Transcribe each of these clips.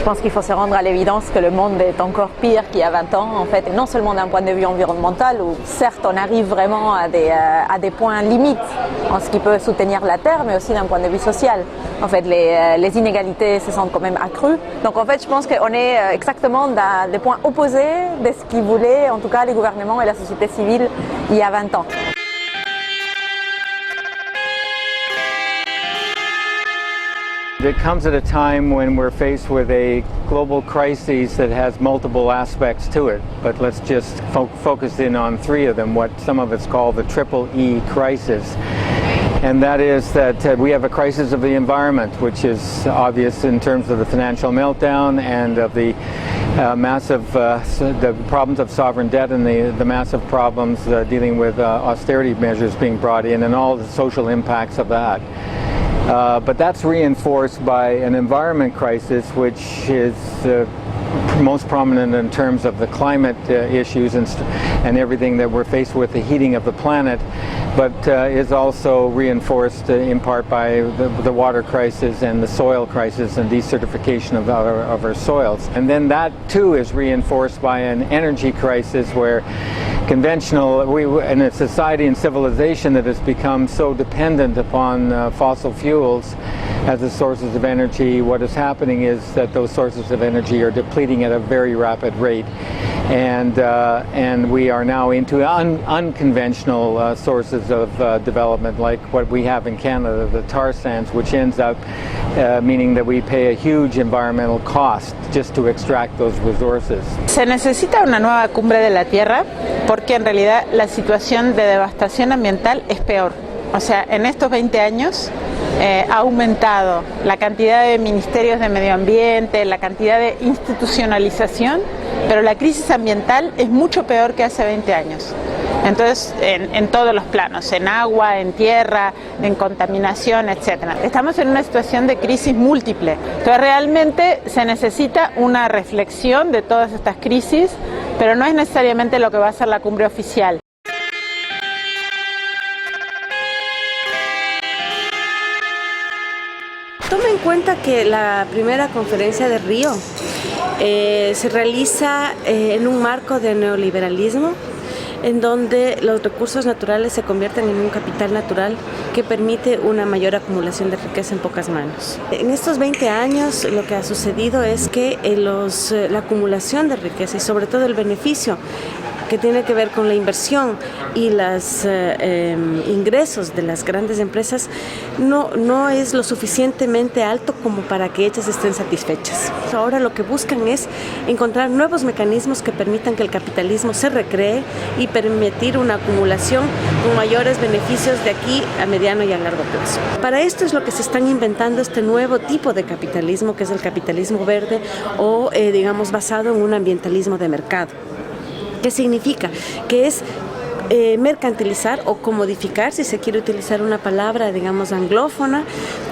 pense qu'il faut se rendre à l'évidence que le monde est encore pire qu'il y a 20 ans, en fait, et non seulement d'un point de vue environnemental, où certes on arrive vraiment à des points limites en ce qui peut soutenir la Terre, mais aussi d'un point de vue social. En fait, les inégalités se sont quand même accrues. Donc en fait, je pense qu'on est exactement dans des points opposés de ce qu'ils voulaient, en tout cas les gouvernements et la société civile, il y a 20 ans. It comes at a time when we're faced with a global crisis that has multiple aspects to it, but let's just focus in on three of them, what some of us call the triple E crisis. And that is that we have a crisis of the environment, which is obvious in terms of the financial meltdown and of the the problems of sovereign debt and the massive problems dealing with austerity measures being brought in and all the social impacts of that. But that's reinforced by an environment crisis, which is most prominent in terms of the climate issues and everything that we're faced with, the heating of the planet, but is also reinforced in part by the water crisis and the soil crisis and desertification of our soils. And then that too is reinforced by an energy crisis where in a society and civilization that has become so dependent upon fossil fuels as the sources of energy, what is happening is that those sources of energy are depleting at a very rapid rate, and we are now into unconventional sources of development, like what we have in Canada, the tar sands, which ends up meaning that we pay a huge environmental cost just to extract those resources. Se necesita una nueva cumbre de la Tierra porque en realidad la situación de devastación ambiental es peor. O sea, en estos 20 años ha aumentado la cantidad de ministerios de medio ambiente, la cantidad de institucionalización, pero la crisis ambiental es mucho peor que hace 20 años. Entonces, en todos los planos, en agua, en tierra, en contaminación, etc. Estamos en una situación de crisis múltiple. Entonces, realmente se necesita una reflexión de todas estas crisis, pero no es necesariamente lo que va a ser la cumbre oficial. Toma en cuenta que la primera conferencia de Río se realiza en un marco de neoliberalismo, en donde los recursos naturales se convierten en un capital natural que permite una mayor acumulación de riqueza en pocas manos. En estos 20 años lo que ha sucedido es que la acumulación de riqueza y sobre todo el beneficio que tiene que ver con la inversión y los ingresos de las grandes empresas no es lo suficientemente alto como para que ellas estén satisfechas. Ahora lo que buscan es encontrar nuevos mecanismos que permitan que el capitalismo se recree y permitir una acumulación con mayores beneficios de aquí a mediano y a largo plazo. Para esto es lo que se están inventando este nuevo tipo de capitalismo, que es el capitalismo verde o digamos basado en un ambientalismo de mercado. ¿Qué significa? Que es mercantilizar o comodificar, si se quiere utilizar una palabra, digamos, anglófona,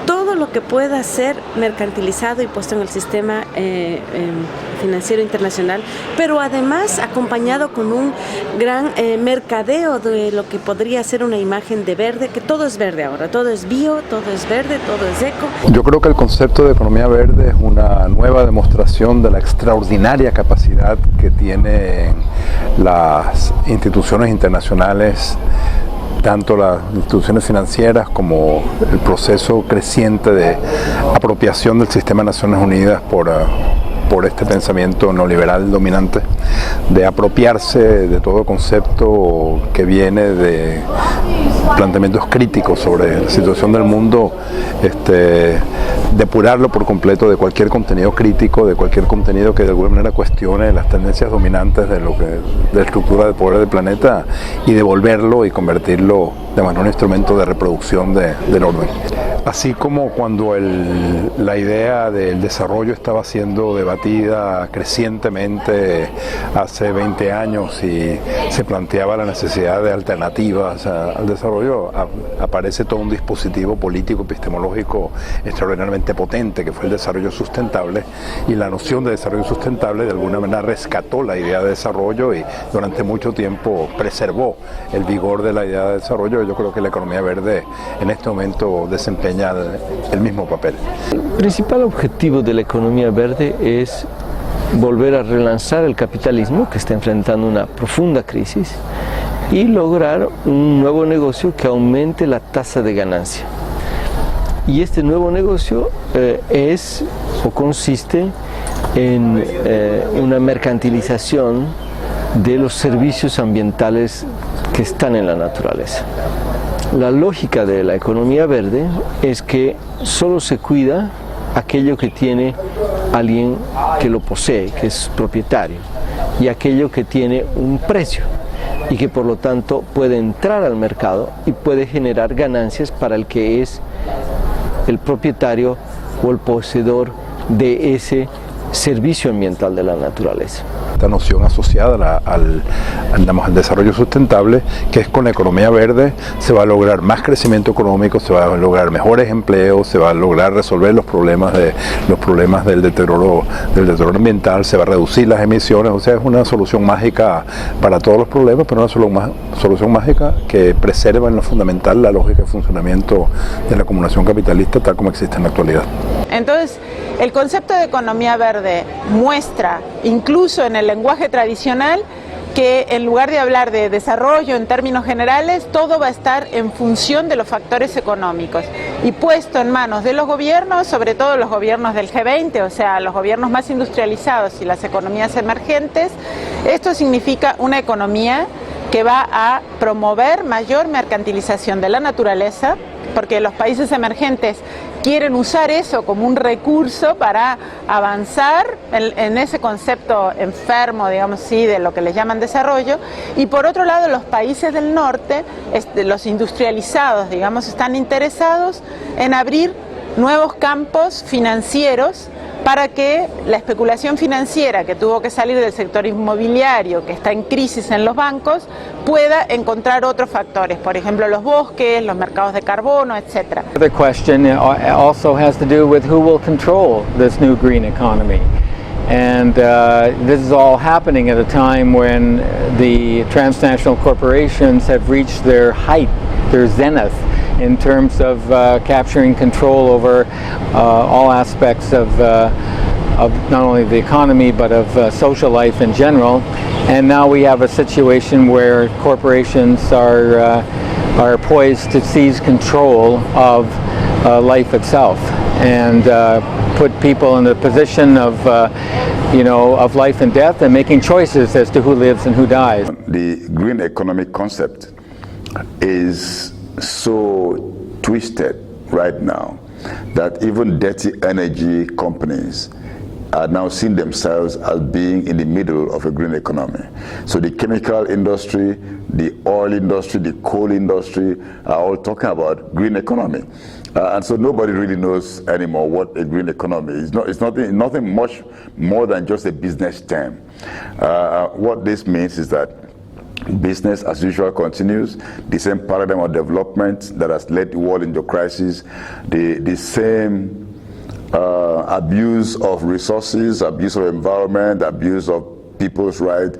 todo lo que pueda ser mercantilizado y puesto en el sistema financiero internacional, pero además acompañado con un gran mercadeo de lo que podría ser una imagen de verde, que todo es verde ahora, todo es bio, todo es verde, todo es eco. Yo creo que el concepto de economía verde es una nueva demostración de la extraordinaria capacidad que tienen las instituciones internacionales, tanto las instituciones financieras como el proceso creciente de apropiación del sistema de Naciones Unidas por este pensamiento neoliberal dominante, de apropiarse de todo concepto que viene de planteamientos críticos sobre la situación del mundo, depurarlo por completo de cualquier contenido crítico, de cualquier contenido que de alguna manera cuestione las tendencias dominantes de la estructura de poder del planeta, y devolverlo y convertirlo de manera un instrumento de reproducción del orden. Así como cuando la idea del desarrollo estaba siendo debatida crecientemente hace 20 años y se planteaba la necesidad de alternativas al desarrollo, desarrollo aparece todo un dispositivo político epistemológico extraordinariamente potente, que fue el desarrollo sustentable, y la noción de desarrollo sustentable de alguna manera rescató la idea de desarrollo y durante mucho tiempo preservó el vigor de la idea de desarrollo. Yo creo que la economía verde en este momento desempeña el mismo papel. El principal objetivo de la economía verde es volver a relanzar el capitalismo, que está enfrentando una profunda crisis, y lograr un nuevo negocio que aumente la tasa de ganancia. Y este nuevo negocio consiste en una mercantilización de los servicios ambientales que están en la naturaleza. La lógica de la economía verde es que solo se cuida aquello que tiene alguien que lo posee, que es propietario, y aquello que tiene un precio y que por lo tanto puede entrar al mercado y puede generar ganancias para el que es el propietario o el poseedor de ese servicio ambiental de la naturaleza. Esta noción asociada al desarrollo sustentable, que es con la economía verde se va a lograr más crecimiento económico, se va a lograr mejores empleos, se va a lograr resolver los problemas del deterioro ambiental, se va a reducir las emisiones. O sea, es una solución mágica para todos los problemas, pero una solución mágica que preserva en lo fundamental la lógica de funcionamiento de la acumulación capitalista tal como existe en la actualidad. Entonces, el concepto de economía verde muestra, incluso en el lenguaje tradicional, que en lugar de hablar de desarrollo en términos generales, todo va a estar en función de los factores económicos y puesto en manos de los gobiernos, sobre todo los gobiernos del G20, o sea, los gobiernos más industrializados y las economías emergentes. Esto significa una economía que va a promover mayor mercantilización de la naturaleza, porque los países emergentes quieren usar eso como un recurso para avanzar en ese concepto enfermo, digamos así, de lo que les llaman desarrollo. Y por otro lado, los países del norte, los industrializados, digamos, están interesados en abrir nuevos campos financieros para que la especulación financiera que tuvo que salir del sector inmobiliario, que está en crisis en los bancos, pueda encontrar otros factores, por ejemplo los bosques, los mercados de carbono, etc. The question also has to do with who will control this new green economy. And this is all happening at a time when the transnational corporations have reached their height, their zenith, in terms of capturing control over all aspects of not only the economy but of social life in general. And now we have a situation where corporations are poised to seize control of life itself and put people in the position of of life and death and making choices as to who lives and who dies. The green economic concept is so twisted right now that even dirty energy companies are now seeing themselves as being in the middle of a green economy. So the chemical industry, the oil industry, the coal industry are all talking about green economy. And so nobody really knows anymore what a green economy is. It's nothing much more than just a business term. What this means is that business as usual continues, the same paradigm of development that has led the world into crisis, the same abuse of resources, abuse of environment, abuse of people's rights.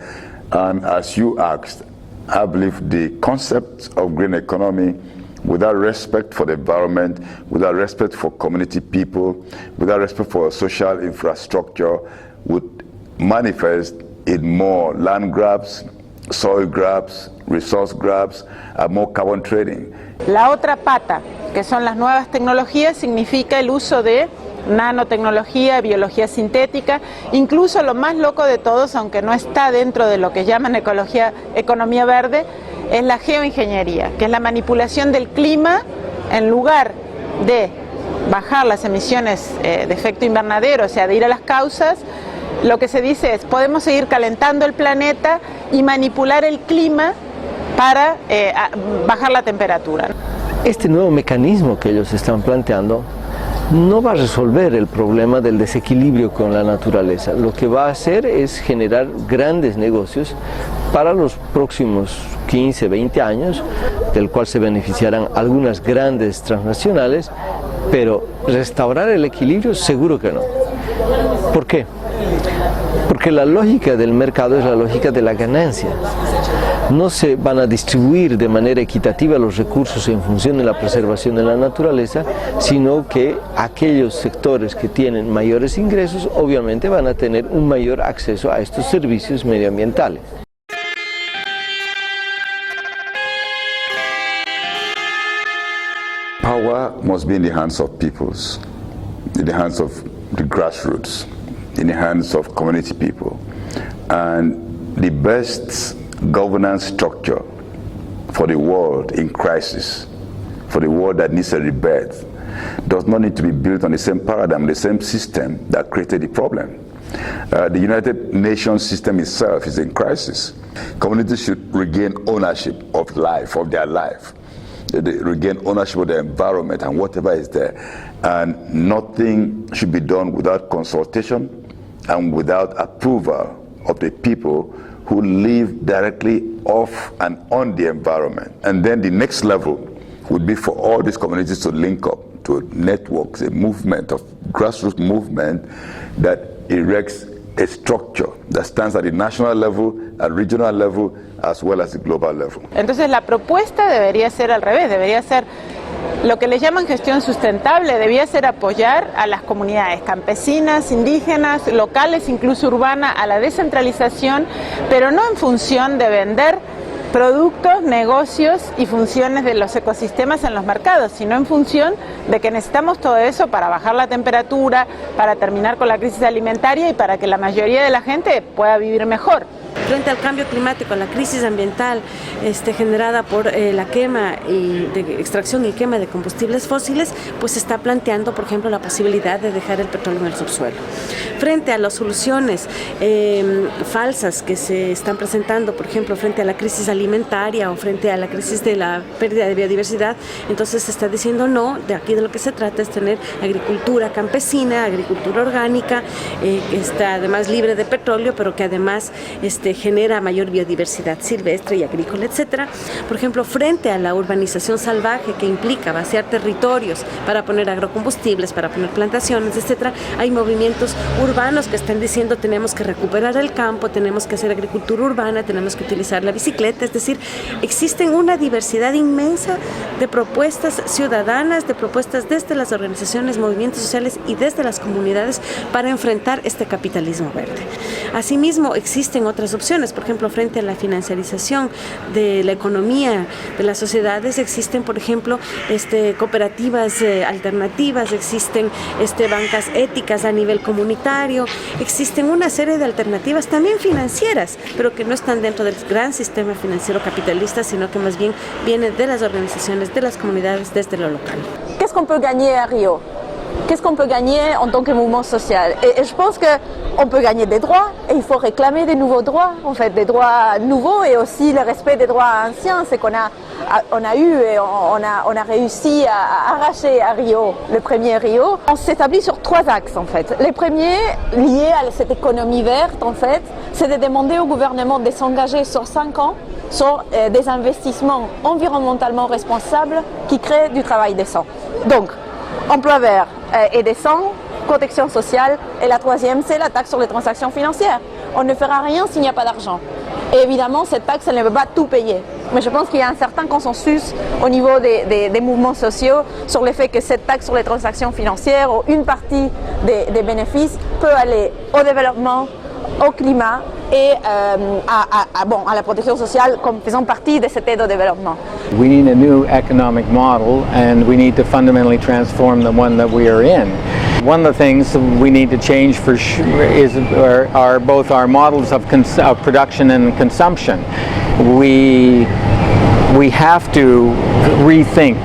And as you asked, I believe the concept of green economy, without respect for the environment, without respect for community people, without respect for social infrastructure, would manifest in more land grabs, soil grabs, resource grabs, and more carbon trading. La otra pata, que son las nuevas tecnologías, significa el uso de nanotecnología, biología sintética, incluso lo más loco de todos, aunque no está dentro de lo que llaman economía verde, es la geoingeniería, que es la manipulación del clima. En lugar de bajar las emisiones de efecto invernadero, o sea, de ir a las causas, lo que se dice es, podemos seguir calentando el planeta y manipular el clima para bajar la temperatura. Este nuevo mecanismo que ellos están planteando no va a resolver el problema del desequilibrio con la naturaleza. Lo que va a hacer es generar grandes negocios para los próximos 15, 20 años, del cual se beneficiarán algunas grandes transnacionales, pero restaurar el equilibrio seguro que no. ¿Por qué? Porque la lógica del mercado es la lógica de la ganancia. No se van a distribuir de manera equitativa los recursos en función de la preservación de la naturaleza, sino que aquellos sectores que tienen mayores ingresos obviamente van a tener un mayor acceso a estos servicios medioambientales. Power must be in the hands of peoples, in the hands of the grassroots, in the hands of community people. And the best governance structure for the world in crisis, for the world that needs a rebirth, does not need to be built on the same paradigm, the same system that created the problem. The United Nations system itself is in crisis. Communities should regain ownership of life, of their life. They regain ownership of the environment and whatever is there. And nothing should be done without consultation and without approval of the people who live directly off and on the environment. And then the next level would be for all these communities to link up to networks, a movement of grassroots movement that erects a structure that stands at the national level, at regional level, as well as the global level. Entonces la propuesta debería ser al revés, debería ser lo que le llaman gestión sustentable, debía ser apoyar a las comunidades campesinas, indígenas, locales, incluso urbanas, a la descentralización, pero no en función de vender productos, negocios y funciones de los ecosistemas en los mercados, sino en función de que necesitamos todo eso para bajar la temperatura, para terminar con la crisis alimentaria y para que la mayoría de la gente pueda vivir mejor. Frente al cambio climático, a la crisis ambiental generada por la quema y de extracción y quema de combustibles fósiles, pues se está planteando, por ejemplo, la posibilidad de dejar el petróleo en el subsuelo. Frente a las soluciones falsas que se están presentando, por ejemplo, frente a la crisis alimentaria o frente a la crisis de la pérdida de biodiversidad, entonces se está diciendo no, de aquí de lo que se trata es tener agricultura campesina, agricultura orgánica, que está además libre de petróleo, pero que además genera mayor biodiversidad silvestre y agrícola, etcétera. Por ejemplo, frente a la urbanización salvaje que implica vaciar territorios para poner agrocombustibles, para poner plantaciones, etcétera, hay movimientos urbanos que están diciendo tenemos que recuperar el campo, tenemos que hacer agricultura urbana, tenemos que utilizar la bicicleta, es decir, existen una diversidad inmensa de propuestas ciudadanas, de propuestas desde las organizaciones, movimientos sociales y desde las comunidades para enfrentar este capitalismo verde. Asimismo, existen otras opciones, por ejemplo, frente a la financiarización de la economía de las sociedades, existen, por ejemplo, cooperativas alternativas, existen bancas éticas a nivel comunitario, existen una serie de alternativas también financieras, pero que no están dentro del gran sistema financiero capitalista, sino que más bien vienen de las organizaciones, de las comunidades, desde lo local. Qu'est-ce qu'on peut gagner à Rio? Qu'est-ce qu'on peut gagner en tant que mouvement social? Et je pense qu'on peut gagner des droits et il faut réclamer des nouveaux droits, en fait, des droits nouveaux et aussi le respect des droits anciens. C'est qu'on a eu et on a réussi à arracher à Rio, le premier Rio. On s'établit sur 3 axes en fait. Les premiers, liés à cette économie verte en fait, c'est de demander au gouvernement de s'engager sur 5 ans sur des investissements environnementalement responsables qui créent du travail décent. Donc, emploi vert et décent, protection sociale, et la troisième, c'est la taxe sur les transactions financières. On ne fera rien s'il n'y a pas d'argent. Et évidemment, cette taxe, elle ne peut pas tout payer. Mais je pense qu'il y a un certain consensus au niveau des mouvements sociaux sur le fait que cette taxe sur les transactions financières, ou une partie des bénéfices, peut aller au développement, au climat et à la protection sociale comme faisant partie de cette aide au développement. We need a new economic model and we need to fundamentally transform the one that we are in. One of the things we need to change are both our models of production and consumption. We have to rethink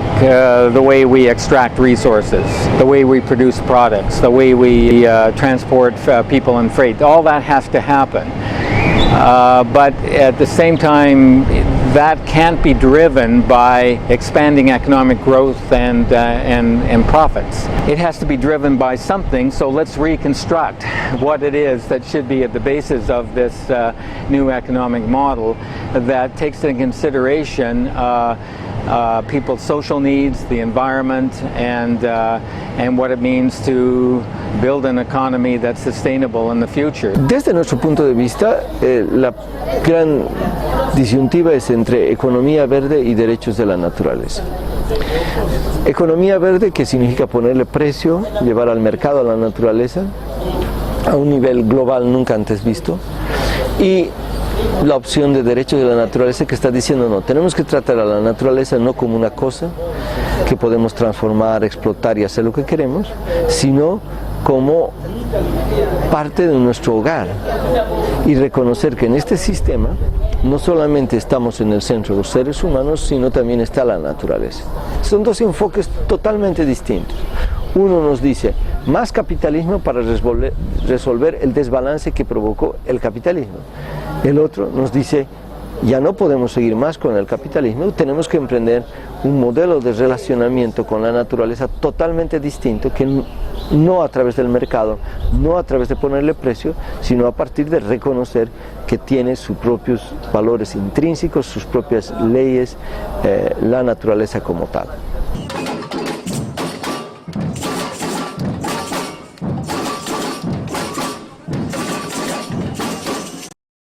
the way we extract resources, the way we produce products, the way we transport people and freight. All that has to happen. But at the same time, that can't be driven by expanding economic growth and profits. It has to be driven by something, so let's reconstruct what it is that should be at the basis of this new economic model that takes into consideration people's social needs, the environment, and what it means to build an economy that's sustainable in the future. Desde nuestro punto de vista, la gran disyuntiva es entre economía verde y derechos de la naturaleza. Economía verde, que significa ponerle precio, llevar al mercado a la naturaleza a un nivel global nunca antes visto, y la opción de derechos de la naturaleza, que está diciendo no, tenemos que tratar a la naturaleza no como una cosa que podemos transformar, explotar y hacer lo que queremos, sino como parte de nuestro hogar, y reconocer que en este sistema no solamente estamos en el centro los seres humanos, sino también está la naturaleza. Son dos enfoques totalmente distintos. Uno nos dice más capitalismo para resolver el desbalance que provocó el capitalismo. El otro nos dice ya no podemos seguir más con el capitalismo, tenemos que emprender un modelo de relacionamiento con la naturaleza totalmente distinto, que no a través del mercado, no a través de ponerle precio, sino a partir de reconocer que tiene sus propios valores intrínsecos, sus propias leyes, la naturaleza como tal.